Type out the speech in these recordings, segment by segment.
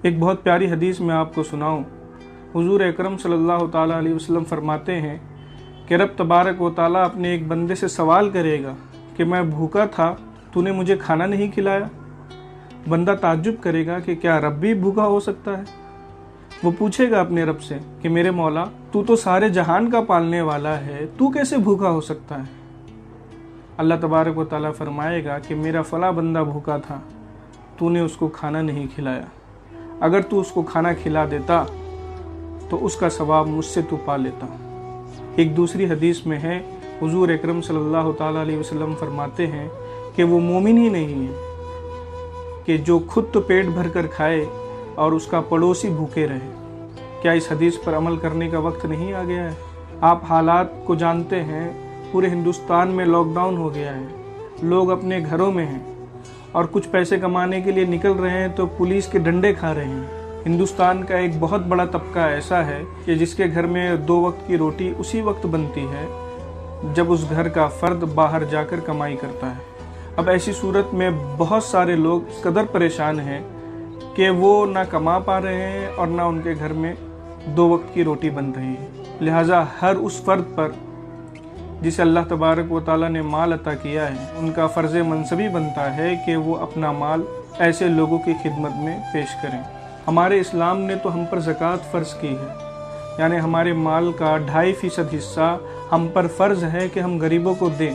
ایک بہت پیاری حدیث میں آپ کو سناؤں۔ حضور اکرم صلی اللہ تعالیٰ علیہ وسلم فرماتے ہیں کہ رب تبارک و تعالیٰ اپنے ایک بندے سے سوال کرے گا کہ میں بھوکا تھا، تو نے مجھے کھانا نہیں کھلایا۔ بندہ تعجب کرے گا کہ کیا رب بھی بھوکا ہو سکتا ہے؟ وہ پوچھے گا اپنے رب سے کہ میرے مولا، تو سارے جہان کا پالنے والا ہے، تو کیسے بھوکا ہو سکتا ہے؟ اللہ تبارک و تعالیٰ فرمائے گا کہ میرا فلاں بندہ بھوکا تھا، تو نے اس کو کھانا نہیں کھلایا۔ اگر تو اس کو کھانا کھلا دیتا تو اس کا ثواب مجھ سے تو پا لیتا۔ ایک دوسری حدیث میں ہے، حضور اکرم صلی اللہ تعالیٰ علیہ وسلم فرماتے ہیں کہ وہ مومن ہی نہیں ہے کہ جو خود تو پیٹ بھر کر کھائے اور اس کا پڑوسی بھوکے رہے۔ کیا اس حدیث پر عمل کرنے کا وقت نہیں آ گیا ہے؟ آپ حالات کو جانتے ہیں، پورے ہندوستان میں لاک ڈاؤن ہو گیا ہے، لوگ اپنے گھروں میں ہیں اور کچھ پیسے کمانے کے لیے نکل رہے ہیں تو پولیس کے ڈنڈے کھا رہے ہیں۔ ہندوستان کا ایک بہت بڑا طبقہ ایسا ہے کہ جس کے گھر میں 2 وقت کی روٹی اسی وقت بنتی ہے جب اس گھر کا فرد باہر جا کر کمائی کرتا ہے۔ اب ایسی صورت میں بہت سارے لوگ اس قدر پریشان ہیں کہ وہ نہ کما پا رہے ہیں اور نہ ان کے گھر میں 2 وقت کی روٹی بن رہی ہے۔ لہٰذا ہر اس فرد پر جسے اللہ تبارک و تعالیٰ نے مال عطا کیا ہے، ان کا فرض منصبی بنتا ہے کہ وہ اپنا مال ایسے لوگوں کی خدمت میں پیش کریں۔ ہمارے اسلام نے تو ہم پر زکوٰۃ فرض کی ہے، یعنی ہمارے مال کا 2.5% حصہ ہم پر فرض ہے کہ ہم غریبوں کو دیں۔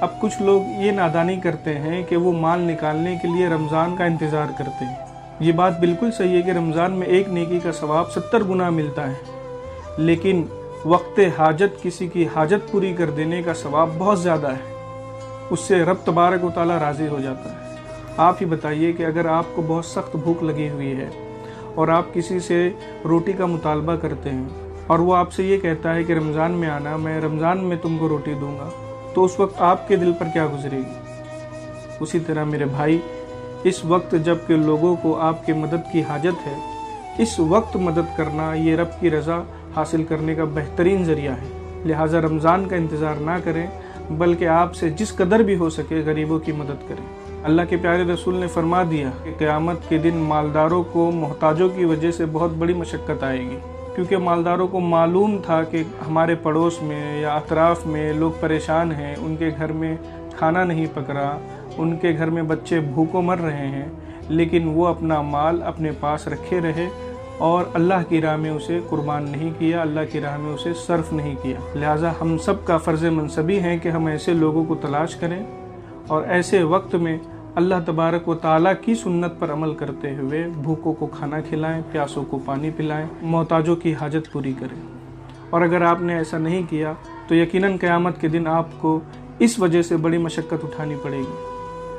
اب کچھ لوگ یہ نادانی کرتے ہیں کہ وہ مال نکالنے کے لیے رمضان کا انتظار کرتے ہیں۔ یہ بات بالکل صحیح ہے کہ رمضان میں ایک نیکی کا ثواب 70 گنا ملتا ہے، لیکن وقت حاجت کسی کی حاجت پوری کر دینے کا ثواب بہت زیادہ ہے، اس سے رب تبارک و تعالیٰ راضی ہو جاتا ہے۔ آپ ہی بتائیے کہ اگر آپ کو بہت سخت بھوک لگی ہوئی ہے اور آپ کسی سے روٹی کا مطالبہ کرتے ہیں اور وہ آپ سے یہ کہتا ہے کہ رمضان میں آنا، میں رمضان میں تم کو روٹی دوں گا، تو اس وقت آپ کے دل پر کیا گزرے گی؟ اسی طرح میرے بھائی، اس وقت جب کہ لوگوں کو آپ کے مدد کی حاجت ہے، اس وقت مدد کرنا یہ رب کی رضا حاصل کرنے کا بہترین ذریعہ ہے۔ لہٰذا رمضان کا انتظار نہ کریں، بلکہ آپ سے جس قدر بھی ہو سکے غریبوں کی مدد کریں۔ اللہ کے پیارے رسول نے فرما دیا کہ قیامت کے دن مالداروں کو محتاجوں کی وجہ سے بہت بڑی مشقت آئے گی، کیونکہ مالداروں کو معلوم تھا کہ ہمارے پڑوس میں یا اطراف میں لوگ پریشان ہیں، ان کے گھر میں کھانا نہیں پک رہا، ان کے گھر میں بچے بھوکوں مر رہے ہیں، لیکن وہ اپنا مال اپنے پاس رکھے رہے اور اللہ کی راہ میں اسے قربان نہیں کیا، اللہ کی راہ میں اسے صرف نہیں کیا۔ لہٰذا ہم سب کا فرض منصبی ہے کہ ہم ایسے لوگوں کو تلاش کریں اور ایسے وقت میں اللہ تبارک و تعالیٰ کی سنت پر عمل کرتے ہوئے بھوکوں کو کھانا کھلائیں، پیاسوں کو پانی پلائیں، محتاجوں کی حاجت پوری کریں۔ اور اگر آپ نے ایسا نہیں کیا تو یقیناً قیامت کے دن آپ کو اس وجہ سے بڑی مشقت اٹھانی پڑے گی۔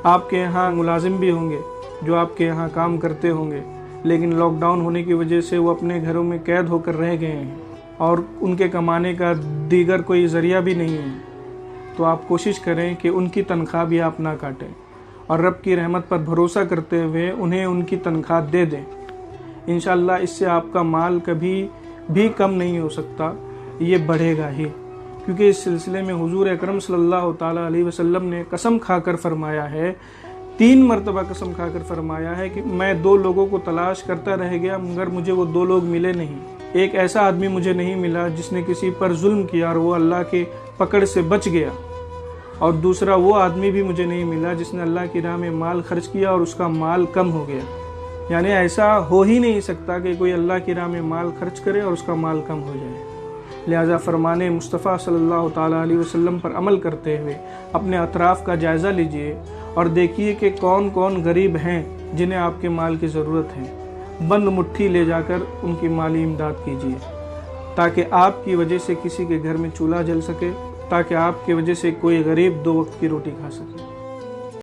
آپ کے یہاں ملازم بھی ہوں گے جو آپ کے یہاں کام کرتے ہوں گے، لیکن لاک ڈاؤن ہونے کی وجہ سے وہ اپنے گھروں میں قید ہو کر رہ گئے ہیں اور ان کے کمانے کا دیگر کوئی ذریعہ بھی نہیں ہے، تو آپ کوشش کریں کہ ان کی تنخواہ بھی آپ نہ کاٹیں اور رب کی رحمت پر بھروسہ کرتے ہوئے انہیں ان کی تنخواہ دے دیں۔ انشاءاللہ اس سے آپ کا مال کبھی بھی کم نہیں ہو سکتا، یہ بڑھے گا ہی، کیونکہ اس سلسلے میں حضور اکرم صلی اللہ تعالیٰ علیہ وسلم نے قسم کھا کر فرمایا ہے، 3 مرتبہ قسم کھا کر فرمایا ہے کہ میں 2 لوگوں کو تلاش کرتا رہ گیا مگر مجھے وہ 2 لوگ ملے نہیں۔ ایک ایسا آدمی مجھے نہیں ملا جس نے کسی پر ظلم کیا اور وہ اللہ کے پکڑ سے بچ گیا، اور دوسرا وہ آدمی بھی مجھے نہیں ملا جس نے اللہ کی راہ میں مال خرچ کیا اور اس کا مال کم ہو گیا۔ یعنی ایسا ہو ہی نہیں سکتا کہ کوئی اللہ کی راہ میں مال خرچ کرے اور اس کا مال کم ہو جائے۔ لہٰذا فرمان مصطفیٰ صلی اللہ تعالیٰ علیہ وسلم پر عمل کرتے ہوئے اپنے اطراف کا جائزہ لیجئے اور دیکھیے کہ کون کون غریب ہیں جنہیں آپ کے مال کی ضرورت ہے۔ بند مٹھی لے جا کر ان کی مالی امداد کیجیے تاکہ آپ کی وجہ سے کسی کے گھر میں چولہا جل سکے، تاکہ آپ کی وجہ سے کوئی غریب 2 وقت کی روٹی کھا سکے۔